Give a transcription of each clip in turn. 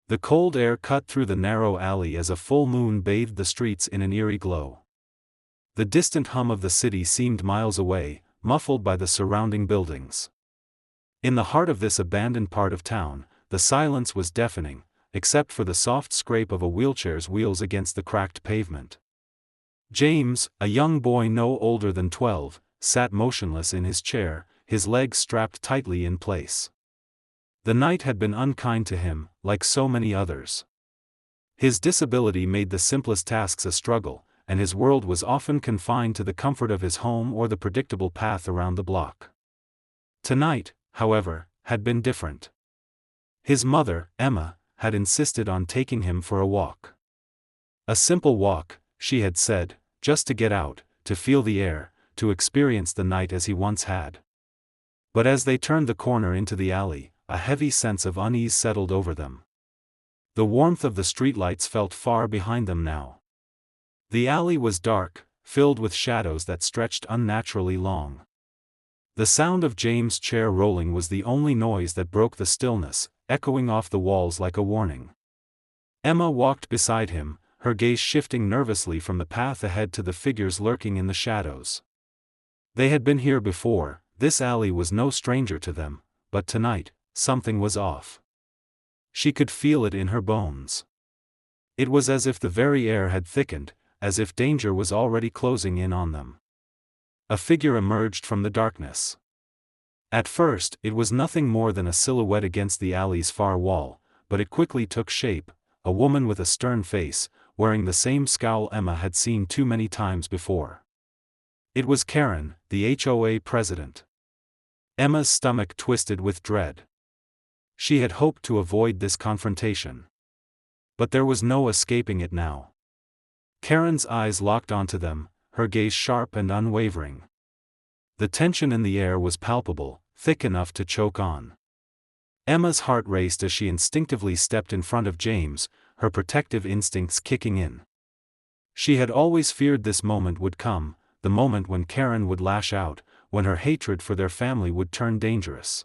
The cold air cut through the narrow alley as a full moon bathed the streets in an eerie glow. The distant hum of the city seemed miles away, muffled by the surrounding buildings. In the heart of this abandoned part of town, the silence was deafening, except for the soft scrape of a wheelchair's wheels against the cracked pavement. James, a young boy no older than 12, sat motionless in his chair, his legs strapped tightly in place. The night had been unkind to him, like so many others. His disability made the simplest tasks a struggle, and his world was often confined to the comfort of his home or the predictable path around the block. Tonight, however, had been different. His mother, Emma, had insisted on taking him for a walk. A simple walk, she had said, just to get out, to feel the air, to experience the night as he once had. But as they turned the corner into the alley, a heavy sense of unease settled over them. The warmth of the streetlights felt far behind them now. The alley was dark, filled with shadows that stretched unnaturally long. The sound of James' chair rolling was the only noise that broke the stillness, echoing off the walls like a warning. Emma walked beside him, her gaze shifting nervously from the path ahead to the figures lurking in the shadows. They had been here before, this alley was no stranger to them, but tonight, something was off. She could feel it in her bones. It was as if the very air had thickened, as if danger was already closing in on them. A figure emerged from the darkness. At first, it was nothing more than a silhouette against the alley's far wall, but it quickly took shape, a woman with a stern face, wearing the same scowl Emma had seen too many times before. It was Karen, the HOA president. Emma's stomach twisted with dread. She had hoped to avoid this confrontation. But there was no escaping it now. Karen's eyes locked onto them, her gaze sharp and unwavering. The tension in the air was palpable, thick enough to choke on. Emma's heart raced as she instinctively stepped in front of James, her protective instincts kicking in. She had always feared this moment would come, the moment when Karen would lash out, when her hatred for their family would turn dangerous.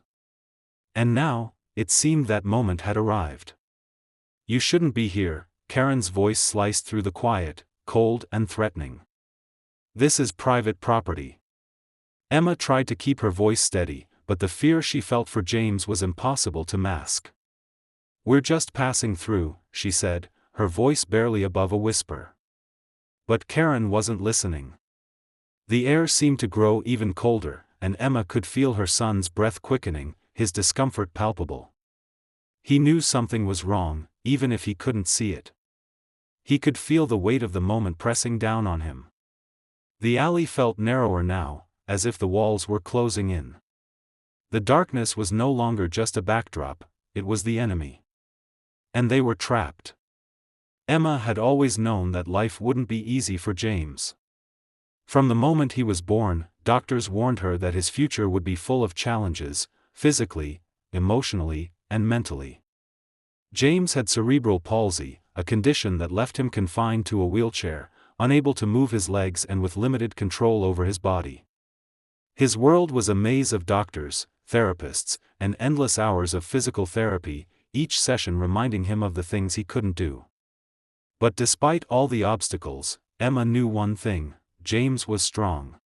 And now, it seemed that moment had arrived. "You shouldn't be here," Karen's voice sliced through the quiet, cold and threatening. "This is private property." Emma tried to keep her voice steady, but the fear she felt for James was impossible to mask. "We're just passing through," she said, her voice barely above a whisper. But Karen wasn't listening. The air seemed to grow even colder, and Emma could feel her son's breath quickening, his discomfort palpable. He knew something was wrong, even if he couldn't see it. He could feel the weight of the moment pressing down on him. The alley felt narrower now, as if the walls were closing in. The darkness was no longer just a backdrop, it was the enemy. And they were trapped. Emma had always known that life wouldn't be easy for James. From the moment he was born, doctors warned her that his future would be full of challenges, physically, emotionally, and mentally. James had cerebral palsy, a condition that left him confined to a wheelchair, unable to move his legs and with limited control over his body. His world was a maze of doctors, therapists, and endless hours of physical therapy, each session reminding him of the things he couldn't do. But despite all the obstacles, Emma knew one thing: James was strong.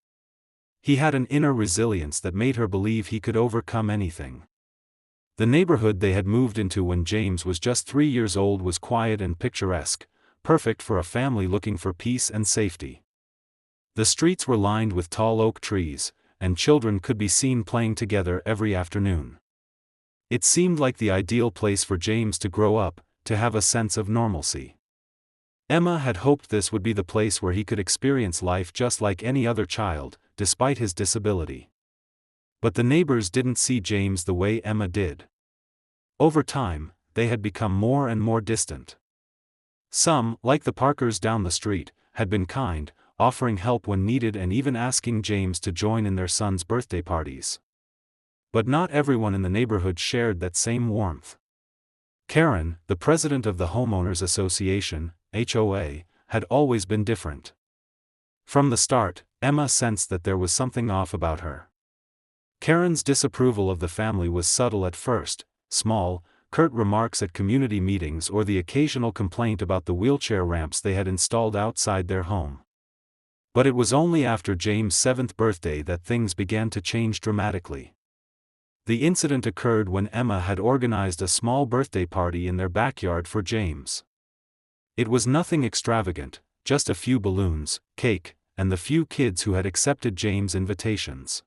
He had an inner resilience that made her believe he could overcome anything. The neighborhood they had moved into when James was just 3 years old was quiet and picturesque, perfect for a family looking for peace and safety. The streets were lined with tall oak trees, and children could be seen playing together every afternoon. It seemed like the ideal place for James to grow up, to have a sense of normalcy. Emma had hoped this would be the place where he could experience life just like any other child, despite his disability. But the neighbors didn't see James the way Emma did. Over time, they had become more and more distant. Some, like the Parkers down the street, had been kind, offering help when needed and even asking James to join in their son's birthday parties. But not everyone in the neighborhood shared that same warmth. Karen, the president of the Homeowners Association, HOA, had always been different. From the start, Emma sensed that there was something off about her. Karen's disapproval of the family was subtle at first, small, curt remarks at community meetings or the occasional complaint about the wheelchair ramps they had installed outside their home. But it was only after James' 7th birthday that things began to change dramatically. The incident occurred when Emma had organized a small birthday party in their backyard for James. It was nothing extravagant, just a few balloons, cake, and the few kids who had accepted James' invitations.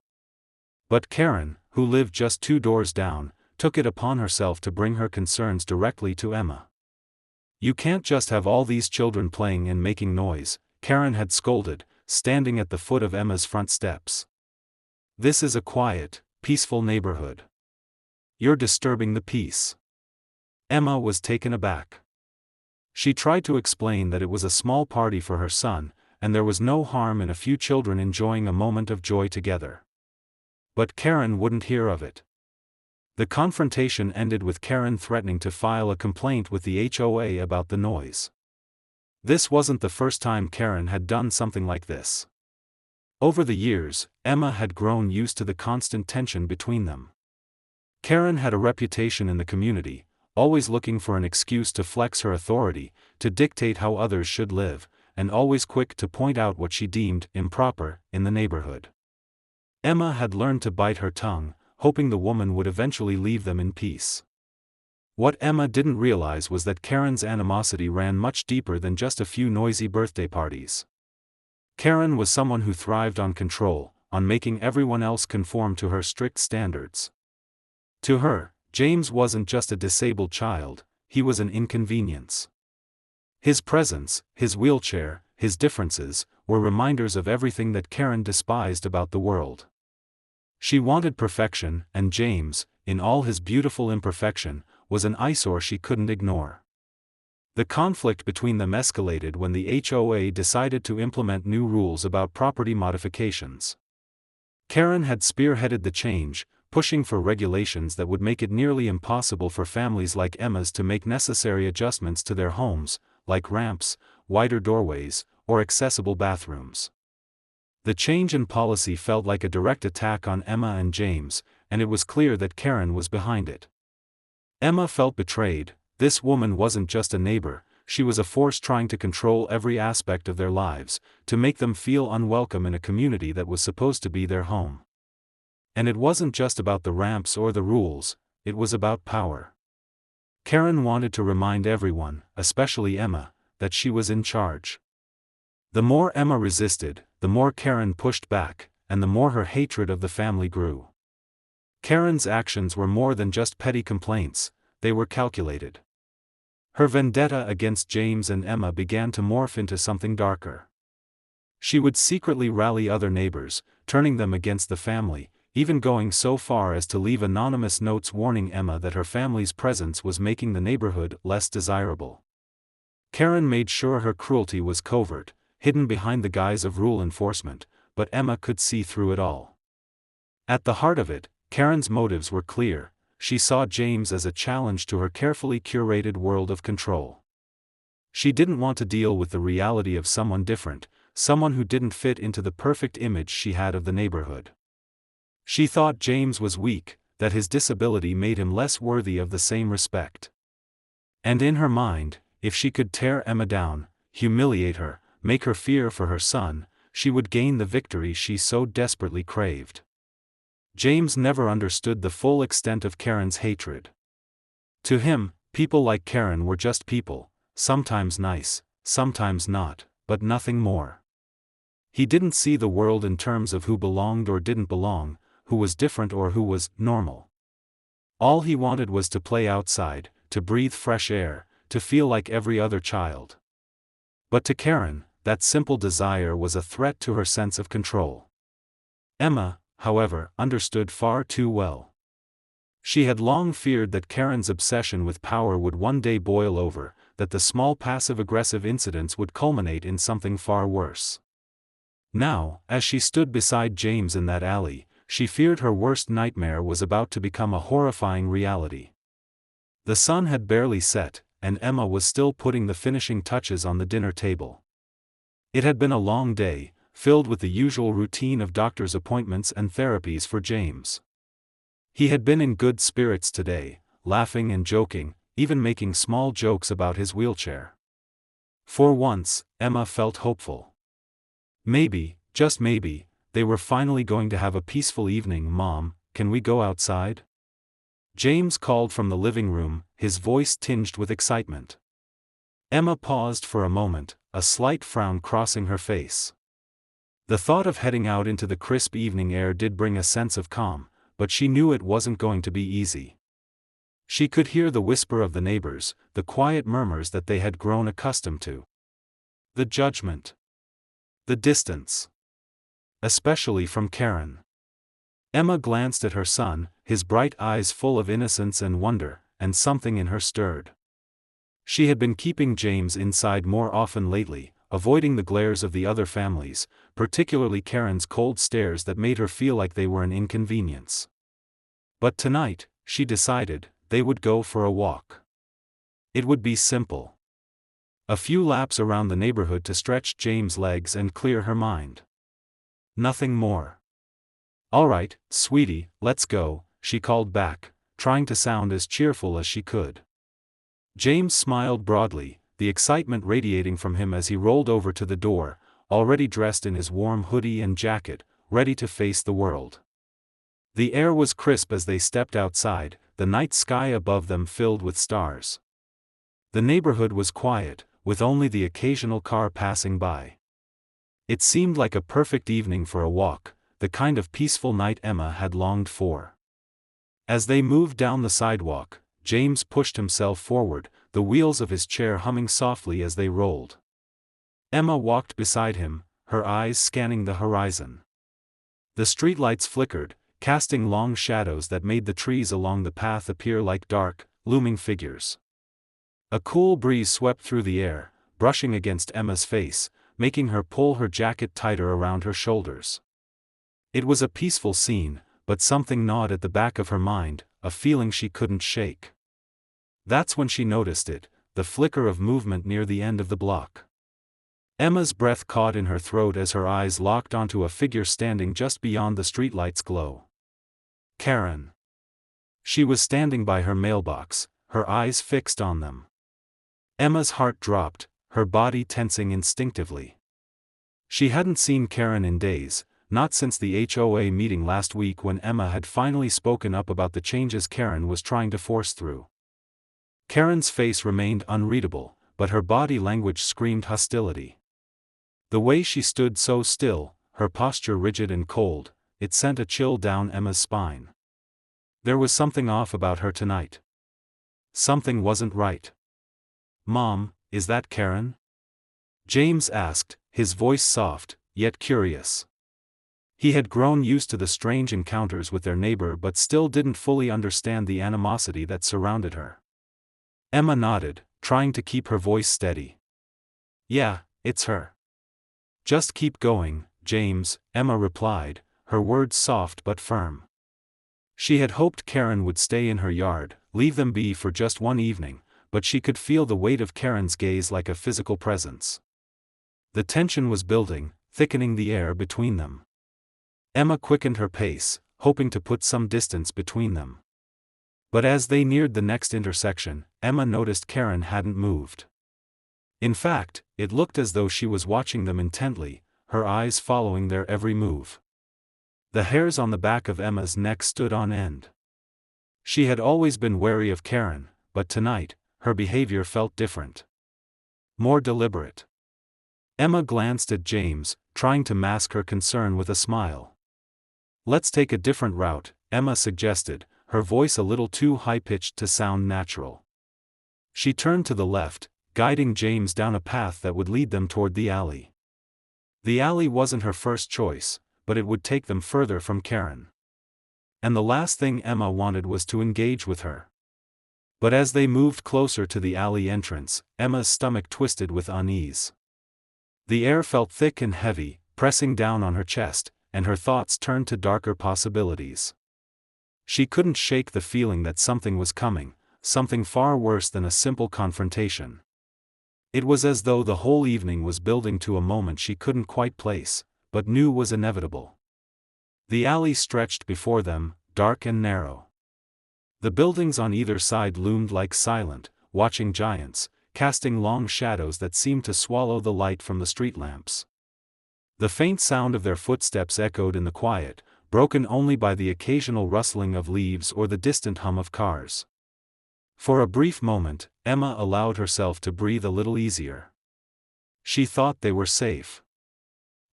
But Karen, who lived just 2 doors down, took it upon herself to bring her concerns directly to Emma. "You can't just have all these children playing and making noise," Karen had scolded, standing at the foot of Emma's front steps. "This is a quiet, peaceful neighborhood. You're disturbing the peace." Emma was taken aback. She tried to explain that it was a small party for her son, and there was no harm in a few children enjoying a moment of joy together. But Karen wouldn't hear of it. The confrontation ended with Karen threatening to file a complaint with the HOA about the noise. This wasn't the first time Karen had done something like this. Over the years, Emma had grown used to the constant tension between them. Karen had a reputation in the community, always looking for an excuse to flex her authority, to dictate how others should live, and always quick to point out what she deemed improper in the neighborhood. Emma had learned to bite her tongue, hoping the woman would eventually leave them in peace. What Emma didn't realize was that Karen's animosity ran much deeper than just a few noisy birthday parties. Karen was someone who thrived on control, on making everyone else conform to her strict standards. To her, James wasn't just a disabled child, he was an inconvenience. His presence, his wheelchair, his differences, were reminders of everything that Karen despised about the world. She wanted perfection, and James, in all his beautiful imperfection, was an eyesore she couldn't ignore. The conflict between them escalated when the HOA decided to implement new rules about property modifications. Karen had spearheaded the change, pushing for regulations that would make it nearly impossible for families like Emma's to make necessary adjustments to their homes, like ramps, wider doorways, or accessible bathrooms. The change in policy felt like a direct attack on Emma and James, and it was clear that Karen was behind it. Emma felt betrayed. This woman wasn't just a neighbor, she was a force trying to control every aspect of their lives, to make them feel unwelcome in a community that was supposed to be their home. And it wasn't just about the ramps or the rules, it was about power. Karen wanted to remind everyone, especially Emma, that she was in charge. The more Emma resisted, the more Karen pushed back, and the more her hatred of the family grew. Karen's actions were more than just petty complaints, they were calculated. Her vendetta against James and Emma began to morph into something darker. She would secretly rally other neighbors, turning them against the family, even going so far as to leave anonymous notes warning Emma that her family's presence was making the neighborhood less desirable. Karen made sure her cruelty was covert, hidden behind the guise of rule enforcement, but Emma could see through it all. At the heart of it, Karen's motives were clear. She saw James as a challenge to her carefully curated world of control. She didn't want to deal with the reality of someone different, someone who didn't fit into the perfect image she had of the neighborhood. She thought James was weak, that his disability made him less worthy of the same respect. And in her mind, if she could tear Emma down, humiliate her, make her fear for her son, she would gain the victory she so desperately craved. James never understood the full extent of Karen's hatred. To him, people like Karen were just people, sometimes nice, sometimes not, but nothing more. He didn't see the world in terms of who belonged or didn't belong, who was different or who was normal. All he wanted was to play outside, to breathe fresh air, to feel like every other child. But to Karen, that simple desire was a threat to her sense of control. Emma, however, understood far too well. She had long feared that Karen's obsession with power would one day boil over, that the small passive-aggressive incidents would culminate in something far worse. Now, as she stood beside James in that alley, she feared her worst nightmare was about to become a horrifying reality. The sun had barely set, and Emma was still putting the finishing touches on the dinner table. It had been a long day, filled with the usual routine of doctor's appointments and therapies for James. He had been in good spirits today, laughing and joking, even making small jokes about his wheelchair. For once, Emma felt hopeful. Maybe, just maybe, they were finally going to have a peaceful evening. "Mom, can we go outside?" James called from the living room, his voice tinged with excitement. Emma paused for a moment, a slight frown crossing her face. The thought of heading out into the crisp evening air did bring a sense of calm, but she knew it wasn't going to be easy. She could hear the whisper of the neighbors, the quiet murmurs that they had grown accustomed to. The judgment. The distance. Especially from Karen. Emma glanced at her son, his bright eyes full of innocence and wonder, and something in her stirred. She had been keeping James inside more often lately, avoiding the glares of the other families, particularly Karen's cold stares that made her feel like they were an inconvenience. But tonight, she decided, they would go for a walk. It would be simple. A few laps around the neighborhood to stretch James' legs and clear her mind. Nothing more. "All right, sweetie, let's go," she called back, trying to sound as cheerful as she could. James smiled broadly, the excitement radiating from him as he rolled over to the door, already dressed in his warm hoodie and jacket, ready to face the world. The air was crisp as they stepped outside, the night sky above them filled with stars. The neighborhood was quiet, with only the occasional car passing by. It seemed like a perfect evening for a walk, the kind of peaceful night Emma had longed for. As they moved down the sidewalk, James pushed himself forward, the wheels of his chair humming softly as they rolled. Emma walked beside him, her eyes scanning the horizon. The streetlights flickered, casting long shadows that made the trees along the path appear like dark, looming figures. A cool breeze swept through the air, brushing against Emma's face, making her pull her jacket tighter around her shoulders. It was a peaceful scene, but something gnawed at the back of her mind, a feeling she couldn't shake. That's when she noticed it, the flicker of movement near the end of the block. Emma's breath caught in her throat as her eyes locked onto a figure standing just beyond the streetlight's glow. Karen. She was standing by her mailbox, her eyes fixed on them. Emma's heart dropped, her body tensing instinctively. She hadn't seen Karen in days, not since the HOA meeting last week when Emma had finally spoken up about the changes Karen was trying to force through. Karen's face remained unreadable, but her body language screamed hostility. The way she stood so still, her posture rigid and cold, it sent a chill down Emma's spine. There was something off about her tonight. Something wasn't right. "Mom, is that Karen?" James asked, his voice soft, yet curious. He had grown used to the strange encounters with their neighbor but still didn't fully understand the animosity that surrounded her. Emma nodded, trying to keep her voice steady. "Yeah, it's her." "Just keep going, James," Emma replied, her words soft but firm. She had hoped Karen would stay in her yard, leave them be for just one evening, but she could feel the weight of Karen's gaze like a physical presence. The tension was building, thickening the air between them. Emma quickened her pace, hoping to put some distance between them. But as they neared the next intersection, Emma noticed Karen hadn't moved. In fact, it looked as though she was watching them intently, her eyes following their every move. The hairs on the back of Emma's neck stood on end. She had always been wary of Karen, but tonight, her behavior felt different. More deliberate. Emma glanced at James, trying to mask her concern with a smile. "Let's take a different route," Emma suggested, her voice a little too high-pitched to sound natural. She turned to the left, guiding James down a path that would lead them toward the alley. The alley wasn't her first choice, but it would take them further from Karen. And the last thing Emma wanted was to engage with her. But as they moved closer to the alley entrance, Emma's stomach twisted with unease. The air felt thick and heavy, pressing down on her chest, and her thoughts turned to darker possibilities. She couldn't shake the feeling that something was coming, something far worse than a simple confrontation. It was as though the whole evening was building to a moment she couldn't quite place, but knew was inevitable. The alley stretched before them, dark and narrow. The buildings on either side loomed like silent, watching giants, casting long shadows that seemed to swallow the light from the street lamps. The faint sound of their footsteps echoed in the quiet, broken only by the occasional rustling of leaves or the distant hum of cars. For a brief moment, Emma allowed herself to breathe a little easier. She thought they were safe.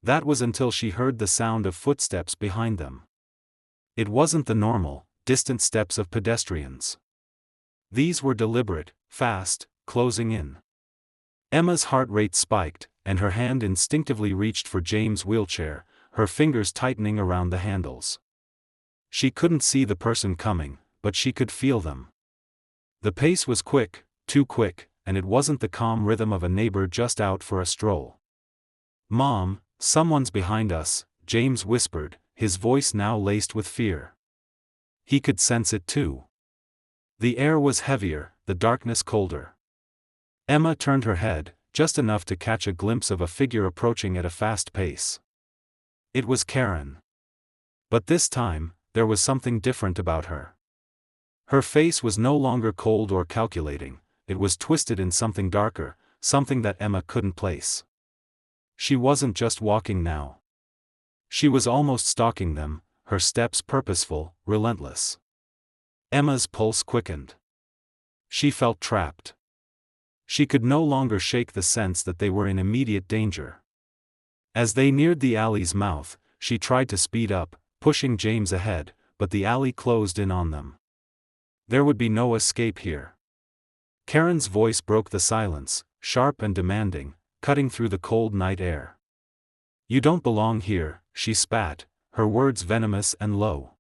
That was until she heard the sound of footsteps behind them. It wasn't the normal, distant steps of pedestrians. These were deliberate, fast, closing in. Emma's heart rate spiked, and her hand instinctively reached for James' wheelchair, her fingers tightening around the handles. She couldn't see the person coming, but she could feel them. The pace was quick, too quick, and it wasn't the calm rhythm of a neighbor just out for a stroll. "Mom, someone's behind us," James whispered, his voice now laced with fear. He could sense it too. The air was heavier, the darkness colder. Emma turned her head, just enough to catch a glimpse of a figure approaching at a fast pace. It was Karen. But this time, there was something different about her. Her face was no longer cold or calculating, it was twisted in something darker, something that Emma couldn't place. She wasn't just walking now. She was almost stalking them, her steps purposeful, relentless. Emma's pulse quickened. She felt trapped. She could no longer shake the sense that they were in immediate danger. As they neared the alley's mouth, she tried to speed up, pushing James ahead, but the alley closed in on them. There would be no escape here. Karen's voice broke the silence, sharp and demanding, cutting through the cold night air. "You don't belong here," she spat, her words venomous and low.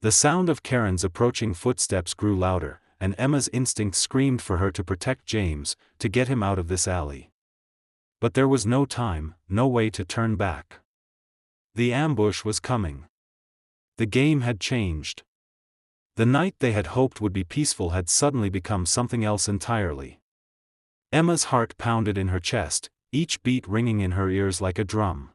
The sound of Karen's approaching footsteps grew louder, and Emma's instinct screamed for her to protect James, to get him out of this alley. But there was no time, no way to turn back. The ambush was coming. The game had changed. The night they had hoped would be peaceful had suddenly become something else entirely. Emma's heart pounded in her chest, each beat ringing in her ears like a drum.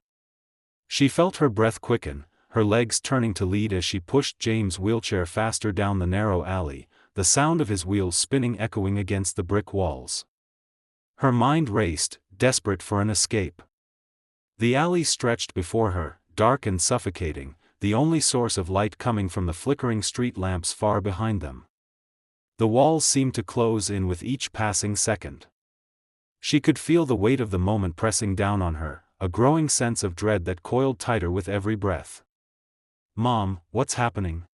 She felt her breath quicken, her legs turning to lead as she pushed James' wheelchair faster down the narrow alley, the sound of his wheels spinning echoing against the brick walls. Her mind raced, desperate for an escape. The alley stretched before her, dark and suffocating, the only source of light coming from the flickering street lamps far behind them. The walls seemed to close in with each passing second. She could feel the weight of the moment pressing down on her, a growing sense of dread that coiled tighter with every breath. "Mom, what's happening?"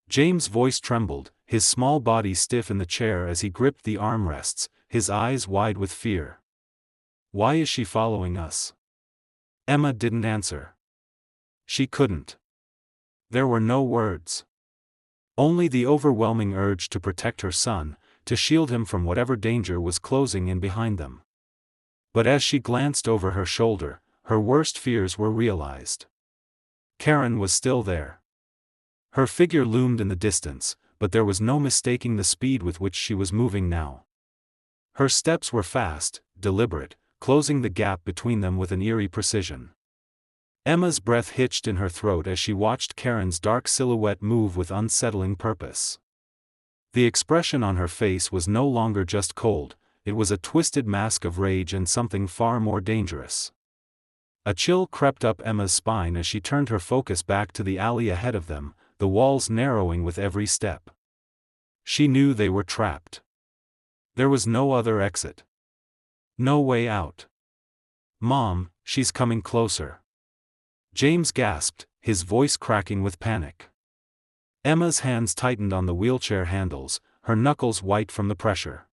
James' voice trembled, his small body stiff in the chair as he gripped the armrests, his eyes wide with fear. "Why is she following us?" Emma didn't answer. She couldn't. There were no words. Only the overwhelming urge to protect her son, to shield him from whatever danger was closing in behind them. But as she glanced over her shoulder, her worst fears were realized. Karen was still there. Her figure loomed in the distance, but there was no mistaking the speed with which she was moving now. Her steps were fast, deliberate, closing the gap between them with an eerie precision. Emma's breath hitched in her throat as she watched Karen's dark silhouette move with unsettling purpose. The expression on her face was no longer just cold, it was a twisted mask of rage and something far more dangerous. A chill crept up Emma's spine as she turned her focus back to the alley ahead of them, the walls narrowing with every step. She knew they were trapped. There was no other exit. No way out. "Mom, she's coming closer." James gasped, his voice cracking with panic. Emma's hands tightened on the wheelchair handles, her knuckles white from the pressure.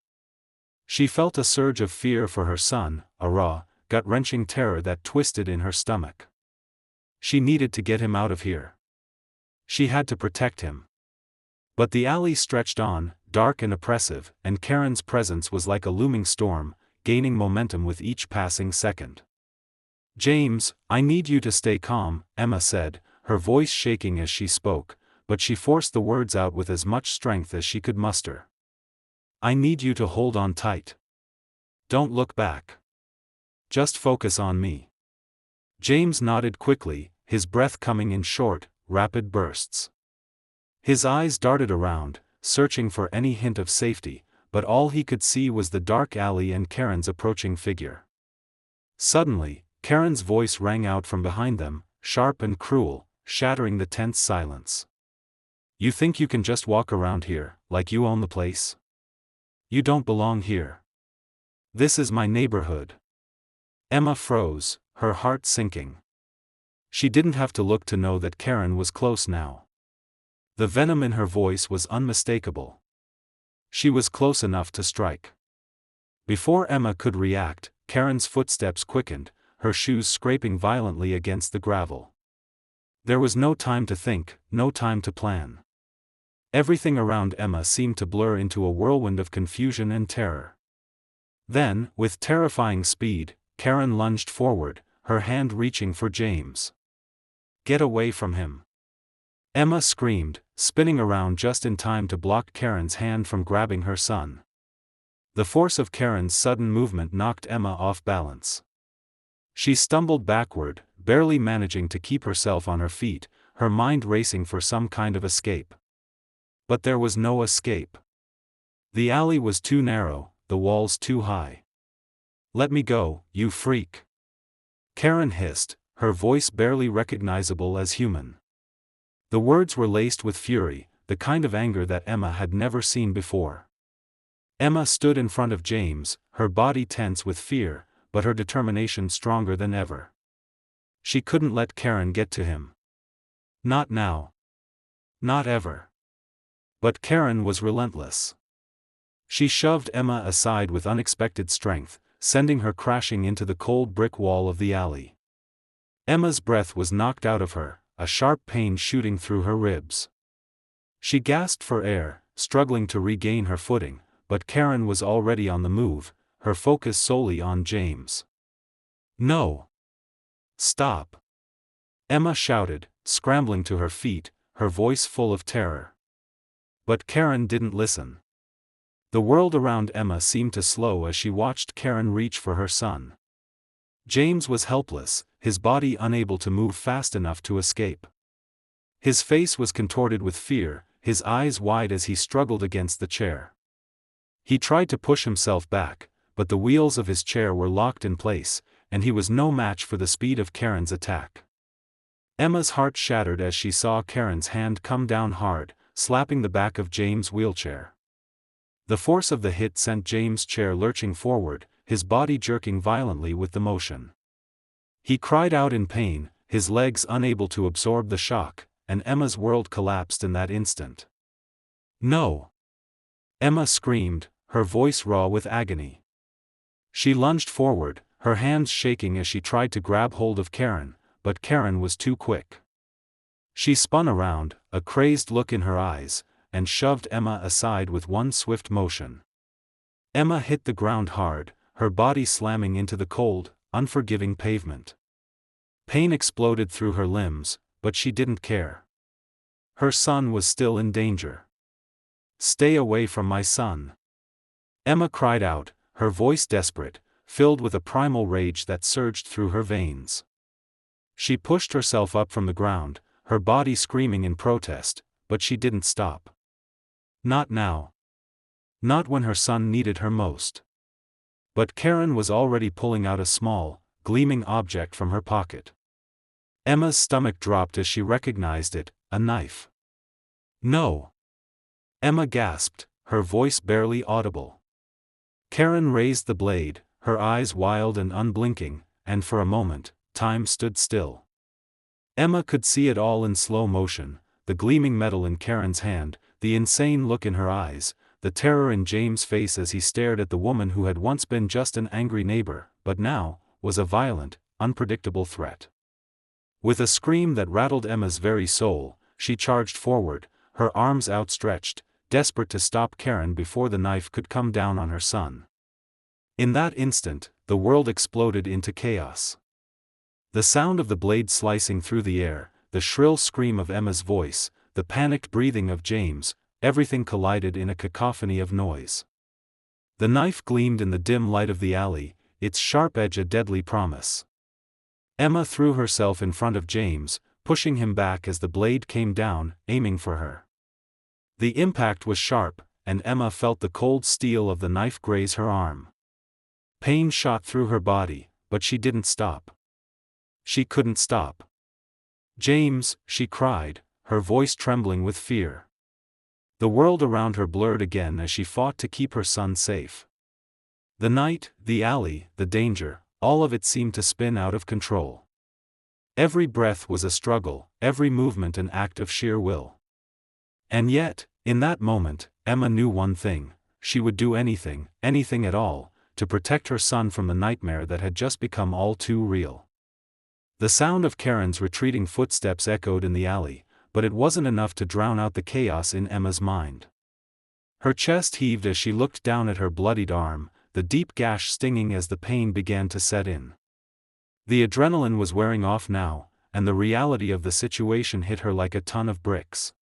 She felt a surge of fear for her son, a raw, gut-wrenching terror that twisted in her stomach. She needed to get him out of here. She had to protect him. But the alley stretched on, dark and oppressive, and Karen's presence was like a looming storm, gaining momentum with each passing second. "James, I need you to stay calm," Emma said, her voice shaking as she spoke, but she forced the words out with as much strength as she could muster. "I need you to hold on tight. Don't look back. Just focus on me." James nodded quickly, his breath coming in short, rapid bursts. His eyes darted around, searching for any hint of safety, but all he could see was the dark alley and Karen's approaching figure. Suddenly, Karen's voice rang out from behind them, sharp and cruel, shattering the tense silence. "You think you can just walk around here, like you own the place? You don't belong here. This is my neighborhood." Emma froze, her heart sinking. She didn't have to look to know that Karen was close now. The venom in her voice was unmistakable. She was close enough to strike. Before Emma could react, Karen's footsteps quickened, her shoes scraping violently against the gravel. There was no time to think, no time to plan. Everything around Emma seemed to blur into a whirlwind of confusion and terror. Then, with terrifying speed, Karen lunged forward, her hand reaching for James. "Get away from him!" Emma screamed, spinning around just in time to block Karen's hand from grabbing her son. The force of Karen's sudden movement knocked Emma off balance. She stumbled backward, barely managing to keep herself on her feet, her mind racing for some kind of escape. But there was no escape. The alley was too narrow, the walls too high. "Let me go, you freak!" Karen hissed, her voice barely recognizable as human. The words were laced with fury, the kind of anger that Emma had never seen before. Emma stood in front of James, her body tense with fear, but her determination stronger than ever. She couldn't let Karen get to him. Not now. Not ever. But Karen was relentless. She shoved Emma aside with unexpected strength, sending her crashing into the cold brick wall of the alley. Emma's breath was knocked out of her, a sharp pain shooting through her ribs. She gasped for air, struggling to regain her footing, but Karen was already on the move, her focus solely on James. "No! Stop!" Emma shouted, scrambling to her feet, her voice full of terror. But Karen didn't listen. The world around Emma seemed to slow as she watched Karen reach for her son. James was helpless, his body unable to move fast enough to escape. His face was contorted with fear, his eyes wide as he struggled against the chair. He tried to push himself back, but the wheels of his chair were locked in place, and he was no match for the speed of Karen's attack. Emma's heart shattered as she saw Karen's hand come down hard, slapping the back of James' wheelchair. The force of the hit sent James' chair lurching forward, his body jerking violently with the motion. He cried out in pain, his legs unable to absorb the shock, and Emma's world collapsed in that instant. "No!" Emma screamed, her voice raw with agony. She lunged forward, her hands shaking as she tried to grab hold of Karen, but Karen was too quick. She spun around, a crazed look in her eyes, and shoved Emma aside with one swift motion. Emma hit the ground hard, her body slamming into the cold, unforgiving pavement. Pain exploded through her limbs, but she didn't care. Her son was still in danger. "Stay away from my son!" Emma cried out, her voice desperate, filled with a primal rage that surged through her veins. She pushed herself up from the ground, her body screaming in protest, but she didn't stop. Not now. Not when her son needed her most. But Karen was already pulling out a small, gleaming object from her pocket. Emma's stomach dropped as she recognized it, a knife. "No!" Emma gasped, her voice barely audible. Karen raised the blade, her eyes wild and unblinking, and for a moment, time stood still. Emma could see it all in slow motion, the gleaming metal in Karen's hand, the insane look in her eyes, the terror in James' face as he stared at the woman who had once been just an angry neighbor, but now, was a violent, unpredictable threat. With a scream that rattled Emma's very soul, she charged forward, her arms outstretched, desperate to stop Karen before the knife could come down on her son. In that instant, the world exploded into chaos. The sound of the blade slicing through the air, the shrill scream of Emma's voice, the panicked breathing of James, everything collided in a cacophony of noise. The knife gleamed in the dim light of the alley, its sharp edge a deadly promise. Emma threw herself in front of James, pushing him back as the blade came down, aiming for her. The impact was sharp, and Emma felt the cold steel of the knife graze her arm. Pain shot through her body, but she didn't stop. She couldn't stop. "James," she cried, her voice trembling with fear. The world around her blurred again as she fought to keep her son safe. The night, the alley, the danger, all of it seemed to spin out of control. Every breath was a struggle, every movement an act of sheer will. And yet, in that moment, Emma knew one thing: she would do anything, anything at all, to protect her son from the nightmare that had just become all too real. The sound of Karen's retreating footsteps echoed in the alley, but it wasn't enough to drown out the chaos in Emma's mind. Her chest heaved as she looked down at her bloodied arm, the deep gash stinging as the pain began to set in. The adrenaline was wearing off now, and the reality of the situation hit her like a ton of bricks.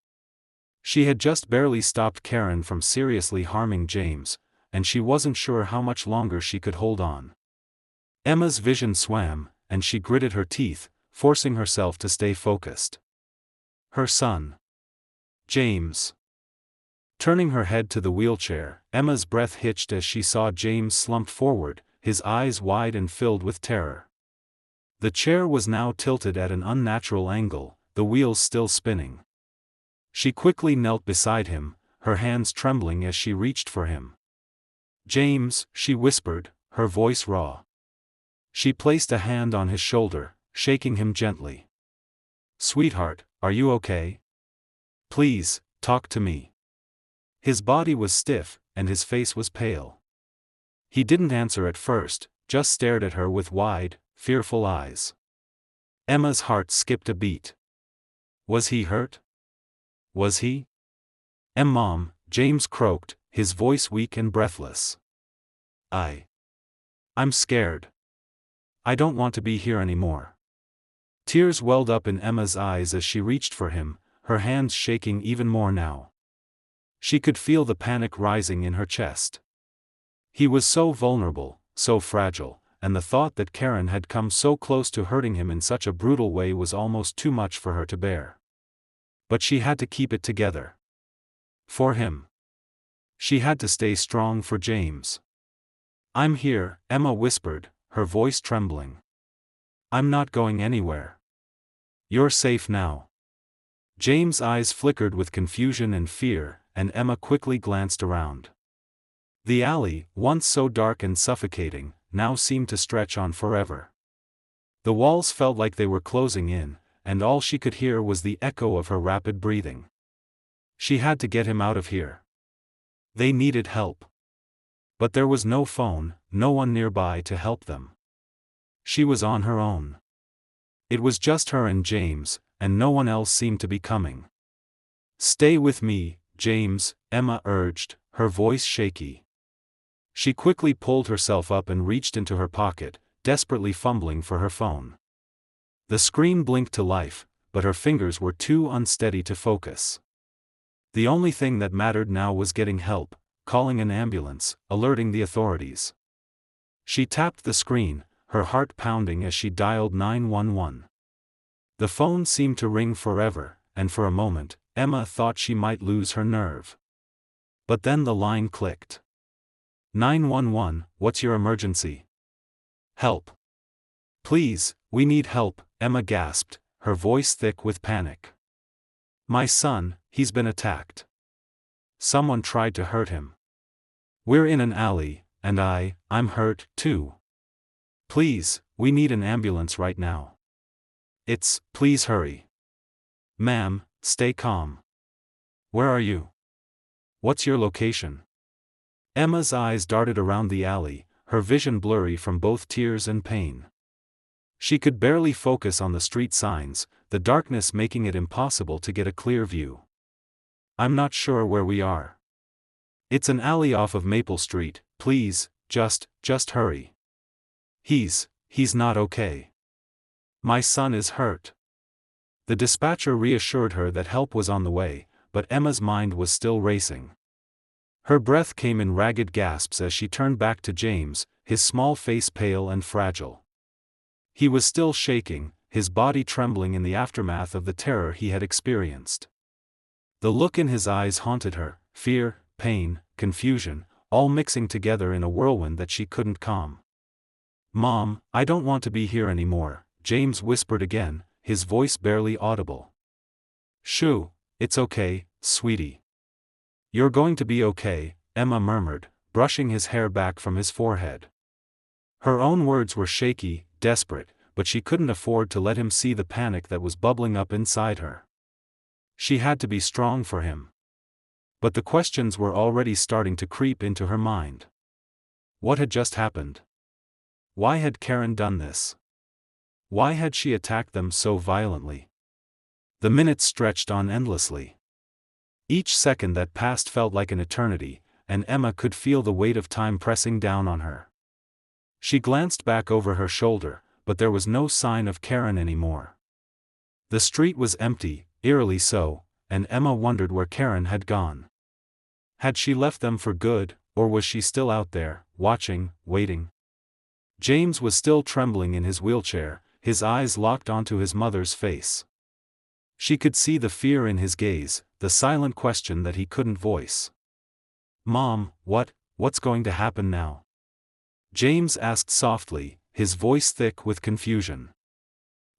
She had just barely stopped Karen from seriously harming James, and she wasn't sure how much longer she could hold on. Emma's vision swam, and she gritted her teeth, forcing herself to stay focused. Her son. James. Turning her head to the wheelchair, Emma's breath hitched as she saw James slumped forward, his eyes wide and filled with terror. The chair was now tilted at an unnatural angle, the wheels still spinning. She quickly knelt beside him, her hands trembling as she reached for him. "James," she whispered, her voice raw. She placed a hand on his shoulder, shaking him gently. "Sweetheart, are you okay? Please, talk to me." His body was stiff, and his face was pale. He didn't answer at first, just stared at her with wide, fearful eyes. Emma's heart skipped a beat. Was he hurt? Was he? "Mom," James croaked, his voice weak and breathless. I'm scared. I don't want to be here anymore." Tears welled up in Emma's eyes as she reached for him, her hands shaking even more now. She could feel the panic rising in her chest. He was so vulnerable, so fragile, and the thought that Karen had come so close to hurting him in such a brutal way was almost too much for her to bear. But she had to keep it together. For him. She had to stay strong for James. "I'm here," Emma whispered, her voice trembling. "I'm not going anywhere. You're safe now." James' eyes flickered with confusion and fear, and Emma quickly glanced around. The alley, once so dark and suffocating, now seemed to stretch on forever. The walls felt like they were closing in, and all she could hear was the echo of her rapid breathing. She had to get him out of here. They needed help. But there was no phone, no one nearby to help them. She was on her own. It was just her and James, and no one else seemed to be coming. "Stay with me, James," Emma urged, her voice shaky. She quickly pulled herself up and reached into her pocket, desperately fumbling for her phone. The screen blinked to life, but her fingers were too unsteady to focus. The only thing that mattered now was getting help, calling an ambulance, alerting the authorities. She tapped the screen, her heart pounding as she dialed 911. The phone seemed to ring forever, and for a moment, Emma thought she might lose her nerve. But then the line clicked. 911, what's your emergency? Help. Please, we need help, Emma gasped, her voice thick with panic. My son, he's been attacked. Someone tried to hurt him. We're in an alley, and I'm hurt, too. Please, we need an ambulance right now. Please hurry. Ma'am, stay calm. Where are you? What's your location? Emma's eyes darted around the alley, her vision blurry from both tears and pain. She could barely focus on the street signs, the darkness making it impossible to get a clear view. I'm not sure where we are. It's an alley off of Maple Street, please, just hurry. He's not okay. My son is hurt. The dispatcher reassured her that help was on the way, but Emma's mind was still racing. Her breath came in ragged gasps as she turned back to James, his small face pale and fragile. He was still shaking, his body trembling in the aftermath of the terror he had experienced. The look in his eyes haunted her, fear, pain, confusion, all mixing together in a whirlwind that she couldn't calm. "Mom, I don't want to be here anymore," James whispered again, his voice barely audible. "Shoo, it's okay, sweetie. You're going to be okay," Emma murmured, brushing his hair back from his forehead. Her own words were shaky, desperate, but she couldn't afford to let him see the panic that was bubbling up inside her. She had to be strong for him. But the questions were already starting to creep into her mind. What had just happened? Why had Karen done this? Why had she attacked them so violently? The minutes stretched on endlessly. Each second that passed felt like an eternity, and Emma could feel the weight of time pressing down on her. She glanced back over her shoulder, but there was no sign of Karen anymore. The street was empty, eerily so, and Emma wondered where Karen had gone. Had she left them for good, or was she still out there, watching, waiting? James was still trembling in his wheelchair, his eyes locked onto his mother's face. She could see the fear in his gaze, the silent question that he couldn't voice. "Mom, what's going to happen now?" James asked softly, his voice thick with confusion.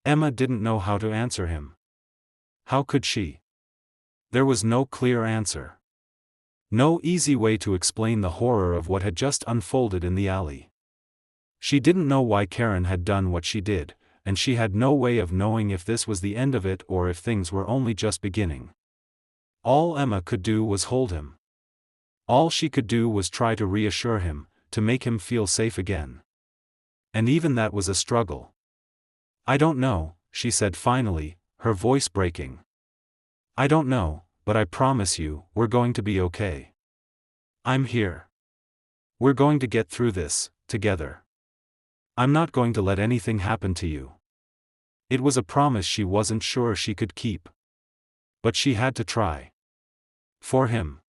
Emma didn't know how to answer him. How could she? There was no clear answer. No easy way to explain the horror of what had just unfolded in the alley. She didn't know why Karen had done what she did, and she had no way of knowing if this was the end of it or if things were only just beginning. All Emma could do was hold him. All she could do was try to reassure him, to make him feel safe again. And even that was a struggle. "I don't know," she said finally, her voice breaking. "I don't know, but I promise you, we're going to be okay. I'm here. We're going to get through this, together. I'm not going to let anything happen to you." It was a promise she wasn't sure she could keep. But she had to try. For him.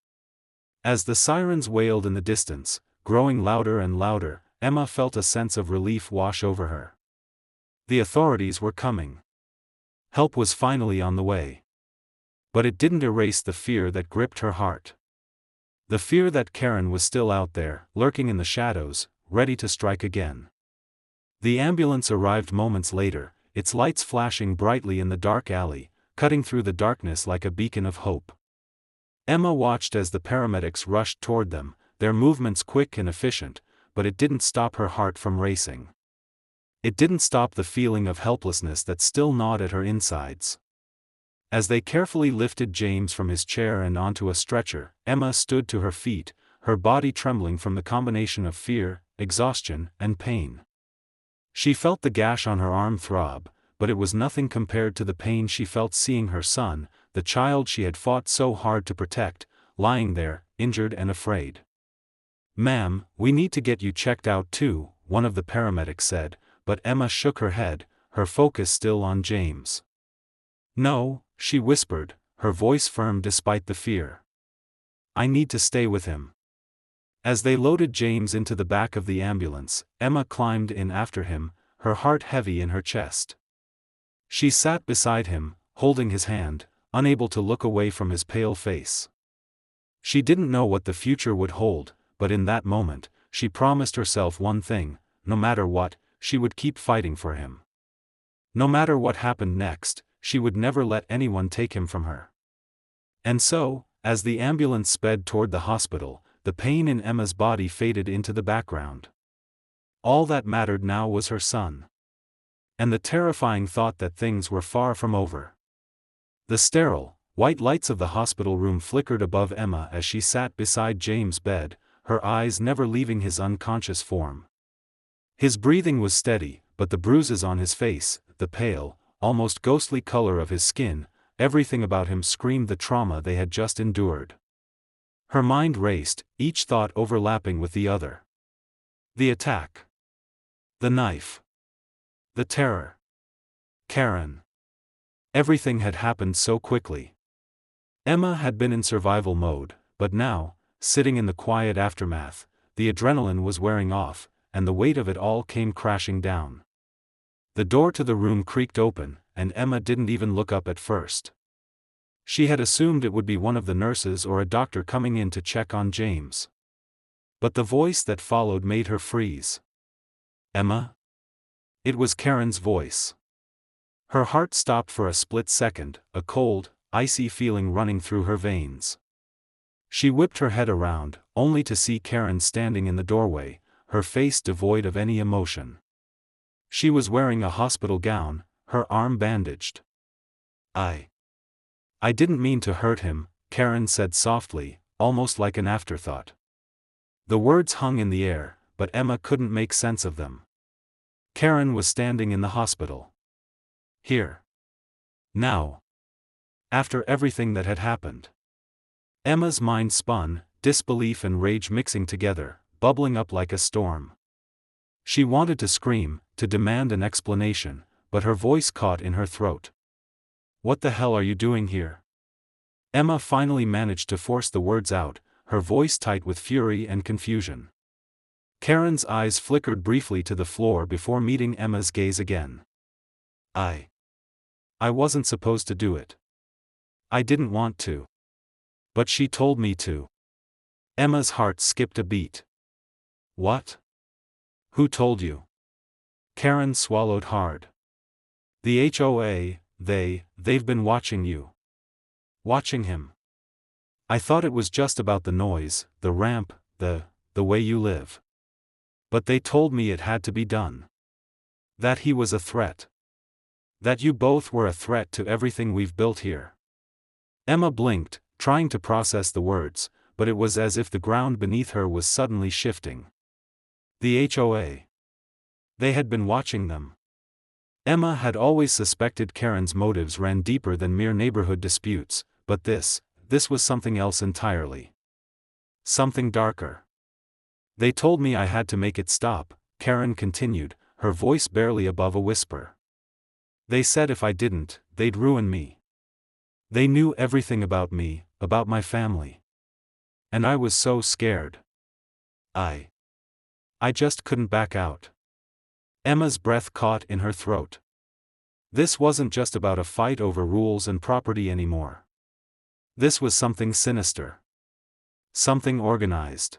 As the sirens wailed in the distance, growing louder and louder, Emma felt a sense of relief wash over her. The authorities were coming. Help was finally on the way. But it didn't erase the fear that gripped her heart. The fear that Karen was still out there, lurking in the shadows, ready to strike again. The ambulance arrived moments later, its lights flashing brightly in the dark alley, cutting through the darkness like a beacon of hope. Emma watched as the paramedics rushed toward them, their movements quick and efficient, but it didn't stop her heart from racing. It didn't stop the feeling of helplessness that still gnawed at her insides. As they carefully lifted James from his chair and onto a stretcher, Emma stood to her feet, her body trembling from the combination of fear, exhaustion, and pain. She felt the gash on her arm throb, but it was nothing compared to the pain she felt seeing her son, the child she had fought so hard to protect, lying there, injured and afraid. "Ma'am, we need to get you checked out too," one of the paramedics said, but Emma shook her head, her focus still on James. "No," she whispered, her voice firm despite the fear. "I need to stay with him." As they loaded James into the back of the ambulance, Emma climbed in after him, her heart heavy in her chest. She sat beside him, holding his hand, unable to look away from his pale face. She didn't know what the future would hold, but in that moment, she promised herself one thing: no matter what, she would keep fighting for him. No matter what happened next, she would never let anyone take him from her. And so, as the ambulance sped toward the hospital, the pain in Emma's body faded into the background. All that mattered now was her son. And the terrifying thought that things were far from over. The sterile, white lights of the hospital room flickered above Emma as she sat beside James' bed, her eyes never leaving his unconscious form. His breathing was steady, but the bruises on his face, the pale, almost ghostly color of his skin, everything about him screamed the trauma they had just endured. Her mind raced, each thought overlapping with the other. The attack. The knife. The terror. Karen. Everything had happened so quickly. Emma had been in survival mode, but now, sitting in the quiet aftermath, the adrenaline was wearing off, and the weight of it all came crashing down. The door to the room creaked open, and Emma didn't even look up at first. She had assumed it would be one of the nurses or a doctor coming in to check on James. But the voice that followed made her freeze. "Emma?" It was Karen's voice. Her heart stopped for a split second, a cold, icy feeling running through her veins. She whipped her head around, only to see Karen standing in the doorway, her face devoid of any emotion. She was wearing a hospital gown, her arm bandaged. I didn't mean to hurt him," Karen said softly, almost like an afterthought. The words hung in the air, but Emma couldn't make sense of them. Karen was standing in the hospital. Here. Now. After everything that had happened. Emma's mind spun, disbelief and rage mixing together, bubbling up like a storm. She wanted to scream, to demand an explanation, but her voice caught in her throat. "What the hell are you doing here?" Emma finally managed to force the words out, her voice tight with fury and confusion. Karen's eyes flickered briefly to the floor before meeting Emma's gaze again. I wasn't supposed to do it. I didn't want to. But she told me to." Emma's heart skipped a beat. "What? Who told you?" Karen swallowed hard. "The HOA, they've been watching you." "Watching him?" "I thought it was just about the noise, the ramp, the way you live. But they told me it had to be done. That he was a threat. That you both were a threat to everything we've built here." Emma blinked, trying to process the words, but it was as if the ground beneath her was suddenly shifting. The HOA. They had been watching them. Emma had always suspected Karen's motives ran deeper than mere neighborhood disputes, but this was something else entirely. Something darker. "They told me I had to make it stop," Karen continued, her voice barely above a whisper. "They said if I didn't, they'd ruin me. They knew everything about me, about my family. And I was so scared. I just couldn't back out." Emma's breath caught in her throat. This wasn't just about a fight over rules and property anymore. This was something sinister. Something organized.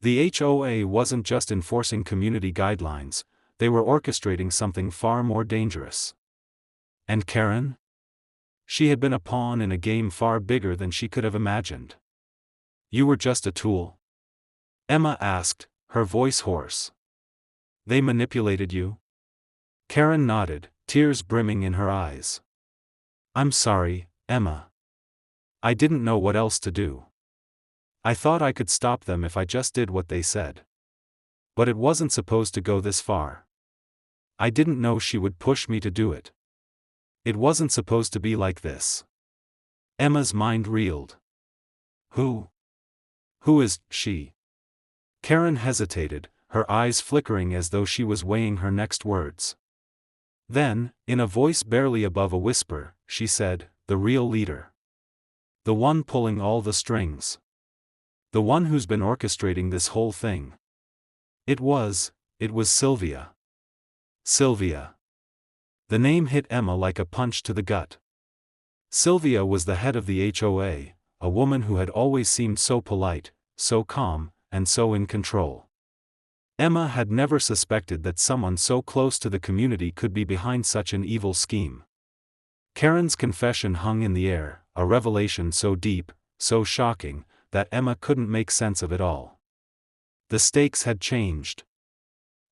The HOA wasn't just enforcing community guidelines, they were orchestrating something far more dangerous. And Karen? She had been a pawn in a game far bigger than she could have imagined. "You were just a tool?" Emma asked, her voice hoarse. "They manipulated you?" Karen nodded, tears brimming in her eyes. "I'm sorry, Emma. I didn't know what else to do. I thought I could stop them if I just did what they said. But it wasn't supposed to go this far. I didn't know she would push me to do it. It wasn't supposed to be like this." Emma's mind reeled. Who is she?" Karen hesitated, her eyes flickering as though she was weighing her next words. Then, in a voice barely above a whisper, she said, "The real leader. The one pulling all the strings. The one who's been orchestrating this whole thing. It was Sylvia." Sylvia. The name hit Emma like a punch to the gut. Sylvia was the head of the HOA, a woman who had always seemed so polite, so calm, and so in control. Emma had never suspected that someone so close to the community could be behind such an evil scheme. Karen's confession hung in the air, a revelation so deep, so shocking, that Emma couldn't make sense of it all. The stakes had changed.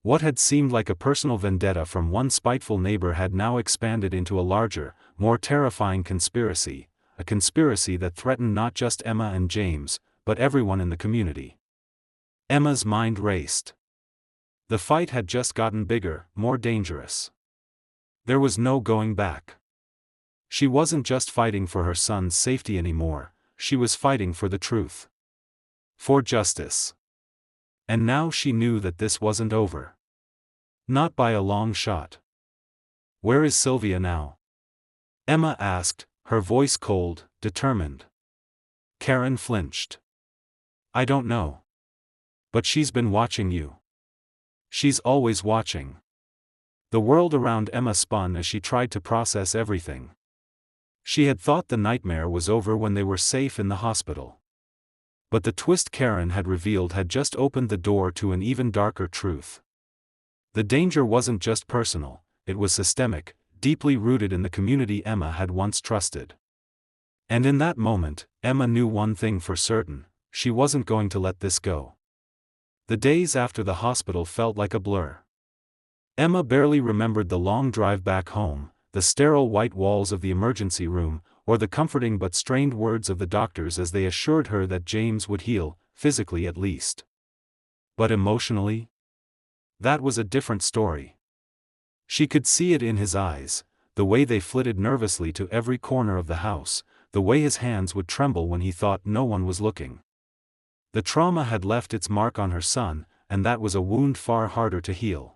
What had seemed like a personal vendetta from one spiteful neighbor had now expanded into a larger, more terrifying conspiracy, a conspiracy that threatened not just Emma and James, but everyone in the community. Emma's mind raced. The fight had just gotten bigger, more dangerous. There was no going back. She wasn't just fighting for her son's safety anymore, she was fighting for the truth. For justice. And now she knew that this wasn't over. Not by a long shot. "Where is Sylvia now?" Emma asked, her voice cold, determined. Karen flinched. "I don't know. But she's been watching you. She's always watching." The world around Emma spun as she tried to process everything. She had thought the nightmare was over when they were safe in the hospital. But the twist Karen had revealed had just opened the door to an even darker truth. The danger wasn't just personal, it was systemic, deeply rooted in the community Emma had once trusted. And in that moment, Emma knew one thing for certain: she wasn't going to let this go. The days after the hospital felt like a blur. Emma barely remembered the long drive back home, the sterile white walls of the emergency room, or the comforting but strained words of the doctors as they assured her that James would heal, physically at least. But emotionally? That was a different story. She could see it in his eyes, the way they flitted nervously to every corner of the house, the way his hands would tremble when he thought no one was looking. The trauma had left its mark on her son, and that was a wound far harder to heal.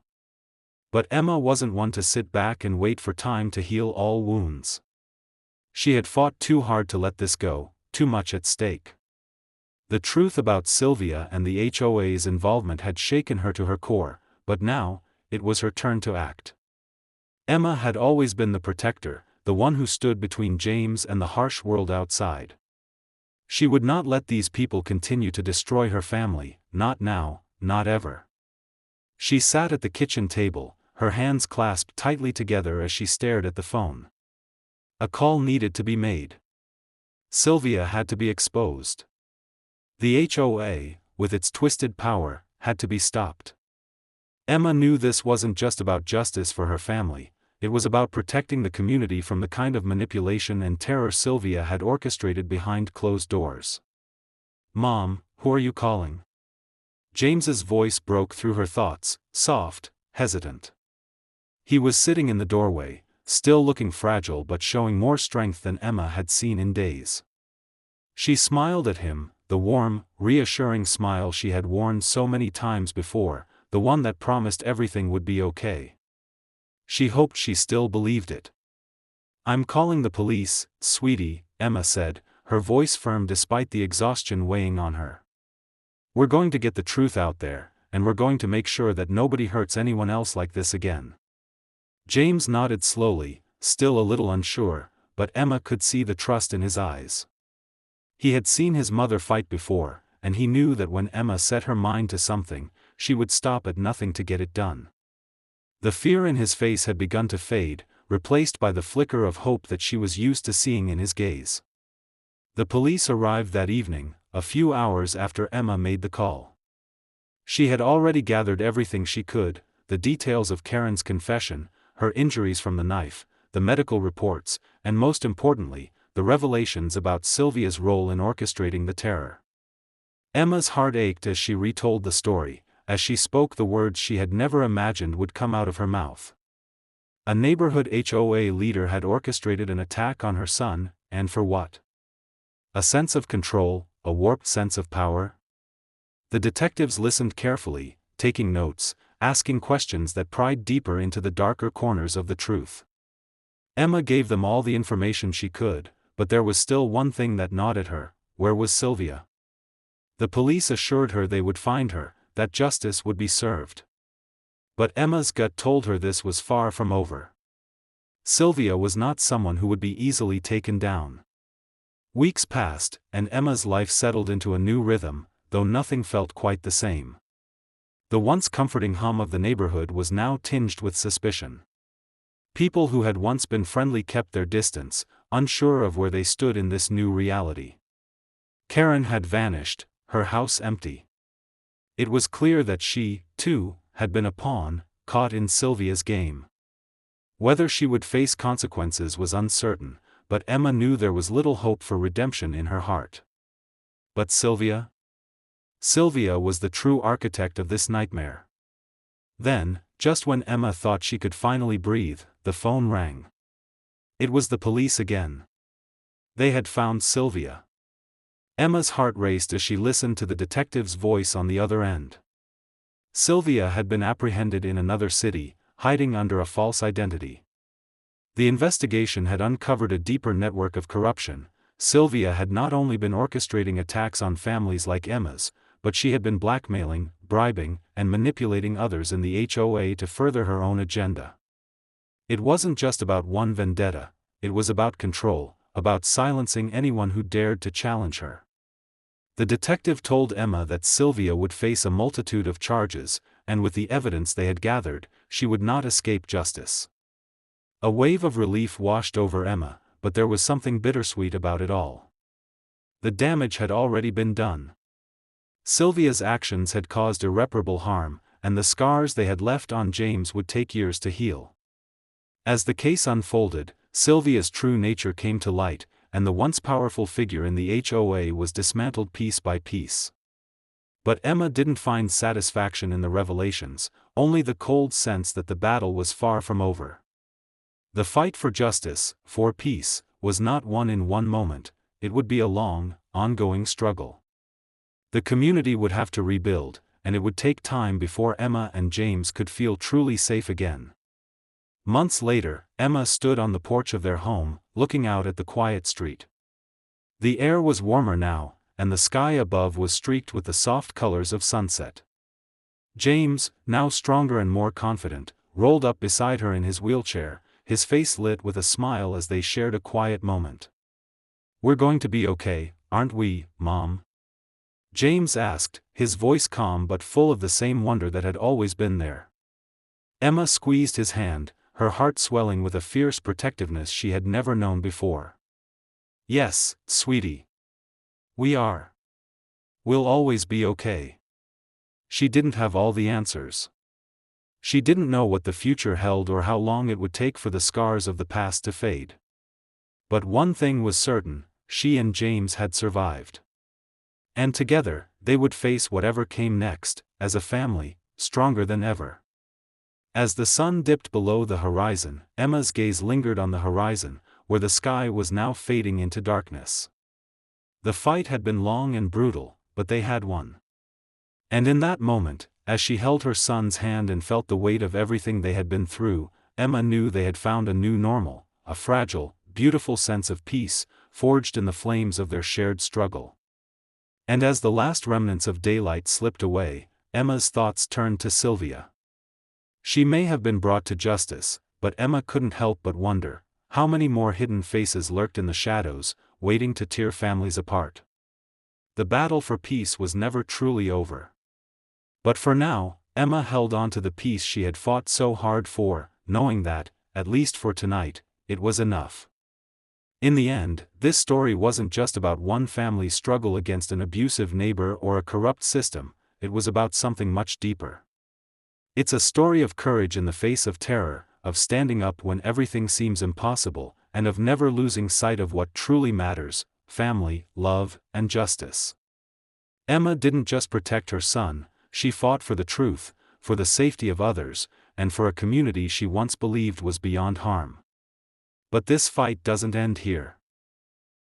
But Emma wasn't one to sit back and wait for time to heal all wounds. She had fought too hard to let this go, too much at stake. The truth about Sylvia and the HOA's involvement had shaken her to her core, but now, it was her turn to act. Emma had always been the protector, the one who stood between James and the harsh world outside. She would not let these people continue to destroy her family, not now, not ever. She sat at the kitchen table, her hands clasped tightly together as she stared at the phone. A call needed to be made. Sylvia had to be exposed. The HOA, with its twisted power, had to be stopped. Emma knew this wasn't just about justice for her family, it was about protecting the community from the kind of manipulation and terror Sylvia had orchestrated behind closed doors. "Mom, who are you calling?" James's voice broke through her thoughts, soft, hesitant. He was sitting in the doorway, still looking fragile but showing more strength than Emma had seen in days. She smiled at him, the warm, reassuring smile she had worn so many times before, the one that promised everything would be okay. She hoped she still believed it. "I'm calling the police, sweetie," Emma said, her voice firm despite the exhaustion weighing on her. "We're going to get the truth out there, and we're going to make sure that nobody hurts anyone else like this again." James nodded slowly, still a little unsure, but Emma could see the trust in his eyes. He had seen his mother fight before, and he knew that when Emma set her mind to something, she would stop at nothing to get it done. The fear in his face had begun to fade, replaced by the flicker of hope that she was used to seeing in his gaze. The police arrived that evening, a few hours after Emma made the call. She had already gathered everything she could: the details of Karen's confession, her injuries from the knife, the medical reports, and most importantly, the revelations about Sylvia's role in orchestrating the terror. Emma's heart ached as she retold the story, as she spoke the words she had never imagined would come out of her mouth. A neighborhood HOA leader had orchestrated an attack on her son, and for what? A sense of control, a warped sense of power? The detectives listened carefully, taking notes, asking questions that pried deeper into the darker corners of the truth. Emma gave them all the information she could, but there was still one thing that gnawed at her: where was Sylvia? The police assured her they would find her, that justice would be served. But Emma's gut told her this was far from over. Sylvia was not someone who would be easily taken down. Weeks passed, and Emma's life settled into a new rhythm, though nothing felt quite the same. The once comforting hum of the neighborhood was now tinged with suspicion. People who had once been friendly kept their distance, unsure of where they stood in this new reality. Karen had vanished, her house empty. It was clear that she, too, had been a pawn, caught in Sylvia's game. Whether she would face consequences was uncertain, but Emma knew there was little hope for redemption in her heart. But Sylvia? Sylvia was the true architect of this nightmare. Then, just when Emma thought she could finally breathe, the phone rang. It was the police again. They had found Sylvia. Emma's heart raced as she listened to the detective's voice on the other end. Sylvia had been apprehended in another city, hiding under a false identity. The investigation had uncovered a deeper network of corruption. Sylvia had not only been orchestrating attacks on families like Emma's, but she had been blackmailing, bribing, and manipulating others in the HOA to further her own agenda. It wasn't just about one vendetta, it was about control, about silencing anyone who dared to challenge her. The detective told Emma that Sylvia would face a multitude of charges, and with the evidence they had gathered, she would not escape justice. A wave of relief washed over Emma, but there was something bittersweet about it all. The damage had already been done. Sylvia's actions had caused irreparable harm, and the scars they had left on James would take years to heal. As the case unfolded, Sylvia's true nature came to light, and the once powerful figure in the HOA was dismantled piece by piece. But Emma didn't find satisfaction in the revelations, only the cold sense that the battle was far from over. The fight for justice, for peace, was not won in one moment. It would be a long, ongoing struggle. The community would have to rebuild, and it would take time before Emma and James could feel truly safe again. Months later, Emma stood on the porch of their home, looking out at the quiet street. The air was warmer now, and the sky above was streaked with the soft colors of sunset. James, now stronger and more confident, rolled up beside her in his wheelchair, his face lit with a smile as they shared a quiet moment. "We're going to be okay, aren't we, Mom?" James asked, his voice calm but full of the same wonder that had always been there. Emma squeezed his hand, her heart swelling with a fierce protectiveness she had never known before. "Yes, sweetie. We are. We'll always be okay." She didn't have all the answers. She didn't know what the future held or how long it would take for the scars of the past to fade. But one thing was certain, she and James had survived. And together, they would face whatever came next, as a family, stronger than ever. As the sun dipped below the horizon, Emma's gaze lingered on the horizon, where the sky was now fading into darkness. The fight had been long and brutal, but they had won. And in that moment, as she held her son's hand and felt the weight of everything they had been through, Emma knew they had found a new normal, a fragile, beautiful sense of peace, forged in the flames of their shared struggle. And as the last remnants of daylight slipped away, Emma's thoughts turned to Sylvia. She may have been brought to justice, but Emma couldn't help but wonder, how many more hidden faces lurked in the shadows, waiting to tear families apart. The battle for peace was never truly over. But for now, Emma held on to the peace she had fought so hard for, knowing that, at least for tonight, it was enough. In the end, this story wasn't just about one family's struggle against an abusive neighbor or a corrupt system, it was about something much deeper. It's a story of courage in the face of terror, of standing up when everything seems impossible, and of never losing sight of what truly matters: family, love, and justice. Emma didn't just protect her son, she fought for the truth, for the safety of others, and for a community she once believed was beyond harm. But this fight doesn't end here.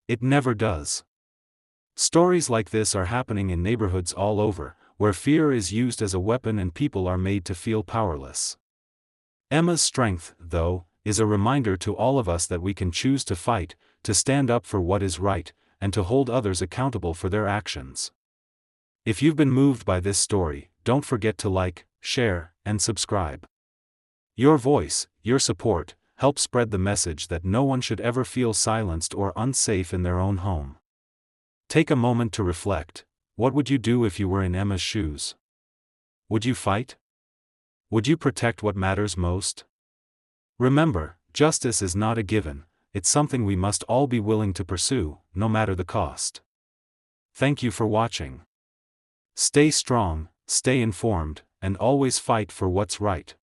It never does. Stories like this are happening in neighborhoods all over, where fear is used as a weapon and people are made to feel powerless. Emma's strength, though, is a reminder to all of us that we can choose to fight, to stand up for what is right, and to hold others accountable for their actions. If you've been moved by this story, don't forget to like, share, and subscribe. Your voice, your support, help spread the message that no one should ever feel silenced or unsafe in their own home. Take a moment to reflect. What would you do if you were in Emma's shoes? Would you fight? Would you protect what matters most? Remember, justice is not a given, it's something we must all be willing to pursue, no matter the cost. Thank you for watching. Stay strong, stay informed, and always fight for what's right.